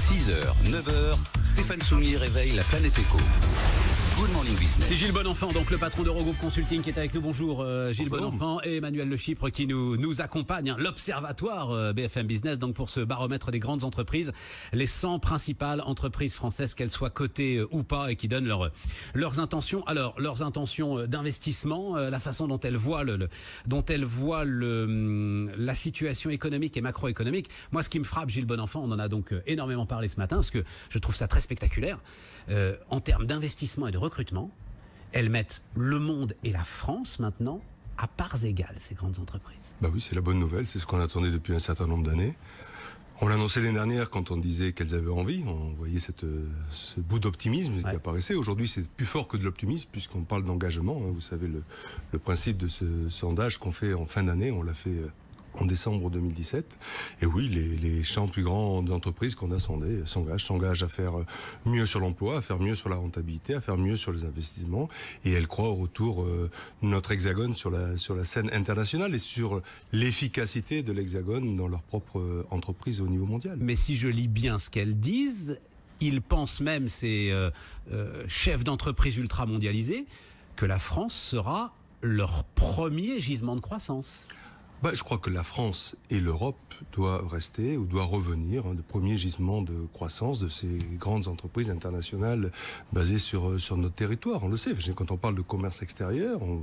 6h, 9h, Stéphane Soumier réveille la planète éco. Good Morning Business. C'est Gilles Bonenfant, donc le patron d'Eurogroupe Consulting qui est avec nous. Bonjour Gilles Bonenfant et Emmanuel Le Chypre qui nous accompagne. L'Observatoire BFM Business, donc pour ce baromètre des grandes entreprises, les 100 principales entreprises françaises, qu'elles soient cotées ou pas, et qui donnent leurs intentions. Alors, leurs intentions d'investissement, la façon dont elles voient la situation économique et macroéconomique. Moi, ce qui me frappe, Gilles Bonenfant, on en a donc énormément parlé ce matin, parce que je trouve ça très spectaculaire. En termes d'investissement et de recrutement, elles mettent le monde et la France maintenant à parts égales, ces grandes entreprises. Bah oui, c'est la bonne nouvelle, c'est ce qu'on attendait depuis un certain nombre d'années. On l'annonçait l'année dernière quand on disait qu'elles avaient envie, on voyait ce bout d'optimisme qui apparaissait. Aujourd'hui, c'est plus fort que de l'optimisme puisqu'on parle d'engagement. Vous savez, le principe de ce sondage qu'on fait en fin d'année, on l'a fait en décembre 2017. Et oui, les 100 plus grandes entreprises qu'on a sondées s'engagent à faire mieux sur l'emploi, à faire mieux sur la rentabilité, à faire mieux sur les investissements. Et elles croient au retour de notre hexagone sur la scène internationale et sur l'efficacité de l'hexagone dans leur propre entreprise au niveau mondial. Mais si je lis bien ce qu'elles disent, ils pensent même, ces chefs d'entreprise ultra-mondialisés, que la France sera leur premier gisement de croissance. Je crois que la France et l'Europe doivent rester ou doivent revenir de premiers gisements de croissance de ces grandes entreprises internationales basées sur notre territoire. On le sait, quand on parle de commerce extérieur, on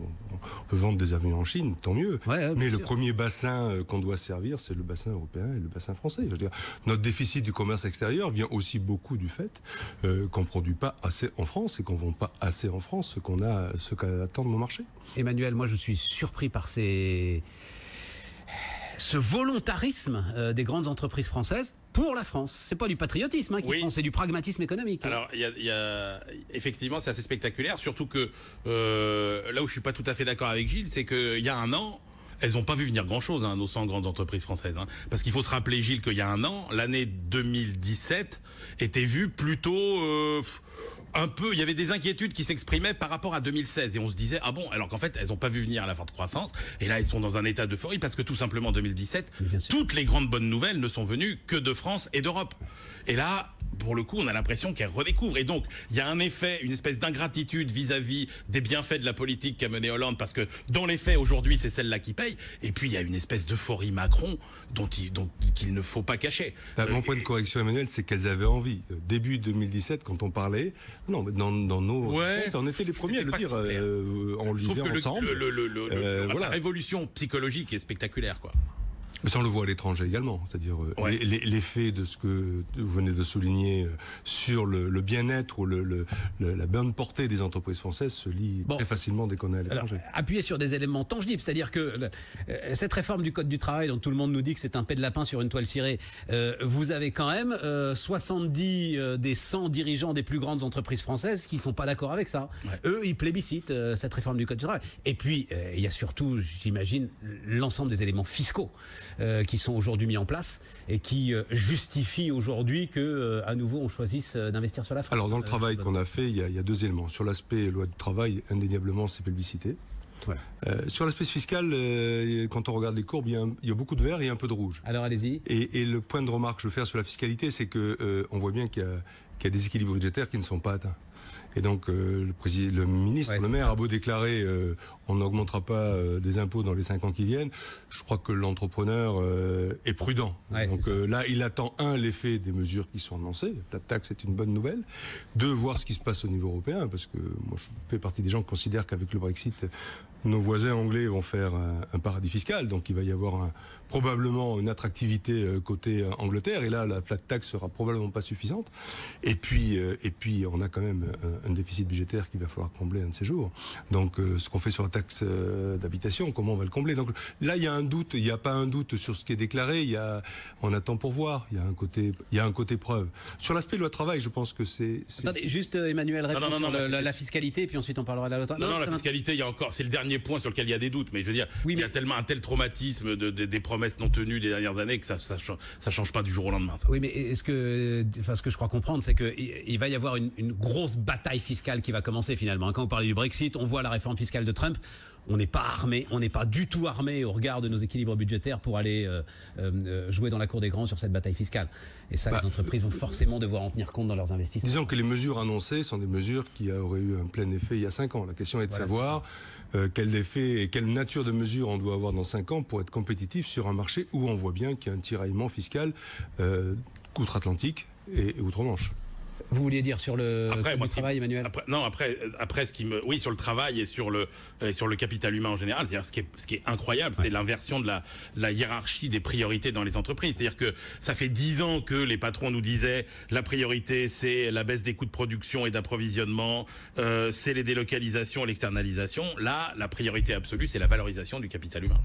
peut vendre des avions en Chine, tant mieux. Mais le premier bassin qu'on doit servir, c'est le bassin européen et le bassin français. Je veux dire, notre déficit du commerce extérieur vient aussi beaucoup du fait qu'on ne produit pas assez en France et qu'on ne vend pas assez en France ce qu'attendent nos marchés. Emmanuel, moi je suis surpris par ce volontarisme des grandes entreprises françaises pour la France. C'est pas du patriotisme qu'ils font, c'est du pragmatisme économique. Alors, effectivement, c'est assez spectaculaire, surtout que là où je suis pas tout à fait d'accord avec Gilles, c'est qu'il y a un an, elles n'ont pas vu venir grand-chose, nos 100 grandes entreprises françaises. Parce qu'il faut se rappeler, Gilles, qu'il y a un an, l'année 2017 était vue plutôt un peu... Il y avait des inquiétudes qui s'exprimaient par rapport à 2016. Et on se disait, ah bon, alors qu'en fait, elles n'ont pas vu venir la forte croissance. Et là, elles sont dans un état d'euphorie parce que tout simplement, en 2017, toutes les grandes bonnes nouvelles ne sont venues que de France et d'Europe. Et là, pour le coup, on a l'impression qu'elles redécouvrent. Et donc, il y a un effet, une espèce d'ingratitude vis-à-vis des bienfaits de la politique qu'a menée Hollande, parce que dans les faits, aujourd'hui, c'est celle-là qui paye. Et puis, il y a une espèce d'euphorie Macron qu'il ne faut pas cacher. Mon point de correction, Emmanuel, c'est qu'elles avaient envie. Début 2017, quand on parlait, non, mais dans nos têtes, on était les premiers à le dire. On le disait ensemble. La révolution psychologique est spectaculaire, quoi. Mais ça, on le voit à l'étranger également, c'est-à-dire l'effet de ce que vous venez de souligner sur le bien-être ou la bonne portée des entreprises françaises se lit très facilement dès qu'on est à l'étranger. Appuyer sur des éléments tangibles, c'est-à-dire que cette réforme du Code du travail, dont tout le monde nous dit que c'est un pet de lapin sur une toile cirée, vous avez quand même 70 des 100 dirigeants des plus grandes entreprises françaises qui sont pas d'accord avec ça. Eux, ils plébiscitent cette réforme du Code du travail. Et puis, il y a surtout, j'imagine, l'ensemble des éléments fiscaux qui sont aujourd'hui mis en place et qui justifient aujourd'hui que à nouveau on choisisse d'investir sur la France. Alors dans le travail qu'on a fait, il y a deux éléments. Sur l'aspect loi du travail, indéniablement c'est plébiscité. Sur l'aspect fiscal, quand on regarde les courbes, il y a beaucoup de vert et un peu de rouge. Alors allez-y. Et le point de remarque que je veux faire sur la fiscalité, c'est que on voit bien qu'il y a des équilibres budgétaires qui ne sont pas atteints. Et donc le ministre, le maire a beau déclarer on n'augmentera pas des impôts dans les 5 ans qui viennent, je crois que l'entrepreneur est prudent. Donc là, il attend l'effet des mesures qui sont annoncées. La taxe est une bonne nouvelle. Voir ce qui se passe au niveau européen, parce que moi je fais partie des gens qui considèrent qu'avec le Brexit, nos voisins anglais vont faire un paradis fiscal, donc il va y avoir probablement une attractivité côté Angleterre, et là la flat tax sera probablement pas suffisante. Et puis on a quand même un déficit budgétaire qu'il va falloir combler un de ces jours. Donc ce qu'on fait sur la taxe d'habitation, comment on va le combler? Donc là il y a un doute, il n'y a pas un doute sur ce qui est déclaré, on attend pour voir, il y a un côté preuve. Sur l'aspect loi travail, je pense que c'est... Attendez, juste Emmanuel répond sur la fiscalité, et puis ensuite on parlera de la loi. Non, la fiscalité, il y a encore, c'est le dernier point sur lequel il y a des doutes, mais je veux dire, il y a tellement un tel traumatisme des promesses non tenues des dernières années que ça change pas du jour au lendemain. Ça. Oui, mais ce que je crois comprendre, c'est que il va y avoir une grosse bataille fiscale qui va commencer finalement. Quand vous parlez du Brexit, on voit la réforme fiscale de Trump. on n'est pas armé, on n'est pas du tout armé au regard de nos équilibres budgétaires pour aller jouer dans la cour des grands sur cette bataille fiscale. Et ça, les entreprises vont forcément devoir en tenir compte dans leurs investissements. Disons que les mesures annoncées sont des mesures qui auraient eu un plein effet il y a 5 ans. La question est de savoir quel effet et quelle nature de mesures on doit avoir dans 5 ans pour être compétitif sur un marché où on voit bien qu'il y a un tiraillement fiscal outre-Atlantique et outre-Manche. Vous vouliez dire sur le travail, Emmanuel? Après, oui, sur le travail et sur le capital humain en général, c'est-à-dire ce qui est incroyable, c'est l'inversion de la hiérarchie des priorités dans les entreprises. C'est-à-dire que ça fait 10 ans que les patrons nous disaient la priorité, c'est la baisse des coûts de production et d'approvisionnement, c'est les délocalisations et l'externalisation. Là, la priorité absolue, c'est la valorisation du capital humain.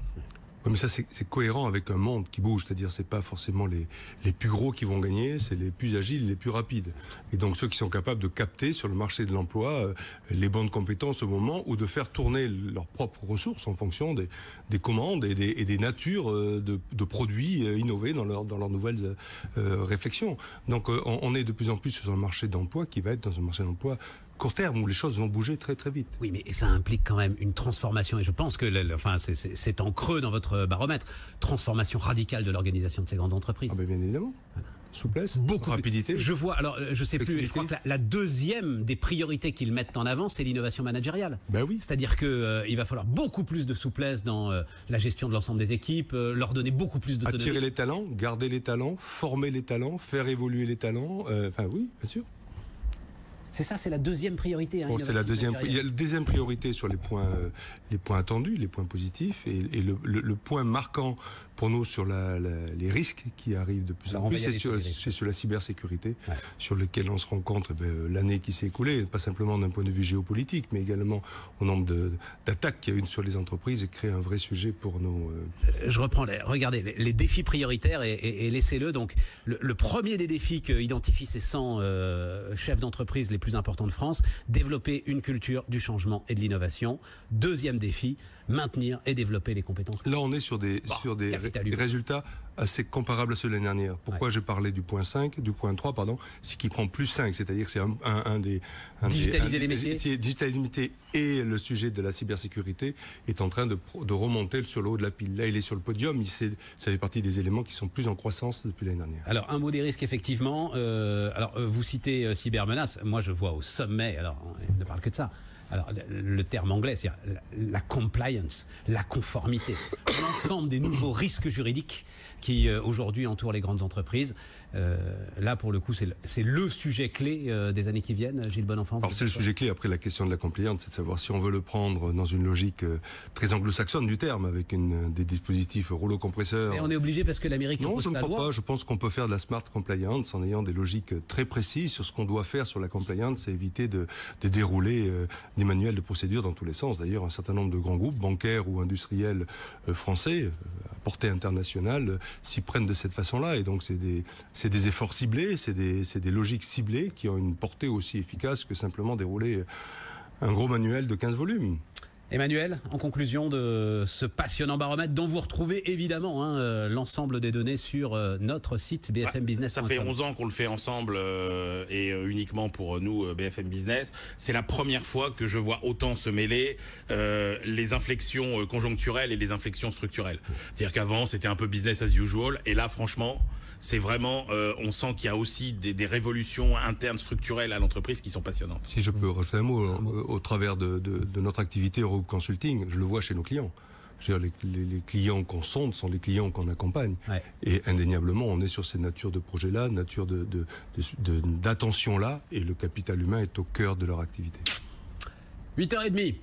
Oui, mais ça, c'est cohérent avec un monde qui bouge. C'est-à-dire, c'est pas forcément les plus gros qui vont gagner, c'est les plus agiles, les plus rapides. Et donc, ceux qui sont capables de capter sur le marché de l'emploi les bonnes compétences au moment ou de faire tourner leurs propres ressources en fonction des commandes et des natures de produits innovés dans leurs nouvelles réflexions. Donc, on est de plus en plus sur un marché d'emploi qui va être dans un marché d'emploi court terme où les choses vont bouger très très vite. Oui, mais ça implique quand même une transformation et je pense que c'est en creux dans votre baromètre, transformation radicale de l'organisation de ces grandes entreprises. Ah ben bien évidemment. Voilà. Souplesse, beaucoup rapidité. Je vois, alors je sais plus, je crois que la deuxième des priorités qu'ils mettent en avant, c'est l'innovation managériale. Ben oui. C'est-à-dire que il va falloir beaucoup plus de souplesse dans la gestion de l'ensemble des équipes, leur donner beaucoup plus d'autonomie. Attirer les talents, garder les talents, former les talents, faire évoluer les talents. Enfin oui, bien sûr. C'est ça, c'est la deuxième priorité. Bon, c'est la deuxième. Il y a la deuxième priorité sur les points attendus, les points positifs, et le point marquant pour nous sur les risques qui arrivent de plus en plus, c'est sur la cybersécurité, sur lequel on se rencontre l'année qui s'est écoulée, pas simplement d'un point de vue géopolitique, mais également au nombre d'attaques qu'il y a eu sur les entreprises et créer un vrai sujet pour nos. Je reprends. Regardez les défis prioritaires et laissez-le. Donc, le premier des défis qu'identifient ces 100 chefs d'entreprise les plus importants de France, développer une culture du changement et de l'innovation. Deuxième défi, maintenir et développer les compétences. Là, on est sur des résultats assez comparables à ceux de l'année dernière. Pourquoi j'ai parlé du point 5, du point 3, pardon, c'est qui prend plus 5, c'est-à-dire que c'est un des... Digitaliser les métiers. Digitaliser et le sujet de la cybersécurité est en train de remonter sur le haut de la pile. Là, il est sur le podium, ça fait partie des éléments qui sont plus en croissance depuis l'année dernière. Alors, un mot des risques, effectivement. Vous citez cybermenace. Moi, je vois au sommet, alors on ne parle que de ça. Alors, le terme anglais, c'est la compliance, la conformité, l'ensemble des nouveaux risques juridiques qui aujourd'hui entourent les grandes entreprises. Là, pour le coup, c'est le sujet clé des années qui viennent, Gilles Bonenfant. Alors, c'est le sujet clé. Après, la question de la compliance, c'est de savoir si on veut le prendre dans une logique très anglo-saxonne du terme, avec des dispositifs rouleau compresseur. Mais on est obligé parce que l'Amérique impose sa loi. Non, je ne crois pas. Je pense qu'on peut faire de la smart compliance en ayant des logiques très précises sur ce qu'on doit faire sur la compliance et éviter de dérouler des manuels de procédure dans tous les sens. D'ailleurs, un certain nombre de grands groupes bancaires ou industriels français à portée internationale s'y prennent de cette façon-là. Et donc, c'est des efforts ciblés, c'est des logiques ciblées qui ont une portée aussi efficace que simplement dérouler un gros manuel de 15 volumes. Emmanuel, en conclusion de ce passionnant baromètre dont vous retrouvez évidemment l'ensemble des données sur notre site BFM Business. Ça fait 11 ans qu'on le fait ensemble et uniquement pour nous BFM Business. C'est la première fois que je vois autant se mêler les inflexions conjoncturelles et les inflexions structurelles. C'est-à-dire qu'avant c'était un peu business as usual et là franchement c'est vraiment, on sent qu'il y a aussi des révolutions internes structurelles à l'entreprise qui sont passionnantes. Si je peux rajouter un mot, au travers de notre activité Europe Consulting, je le vois chez nos clients. Je veux dire, les clients qu'on sonde sont les clients qu'on accompagne. Ouais. Et indéniablement, on est sur ces natures de projets-là, nature d'attention-là, et le capital humain est au cœur de leur activité. 8h30.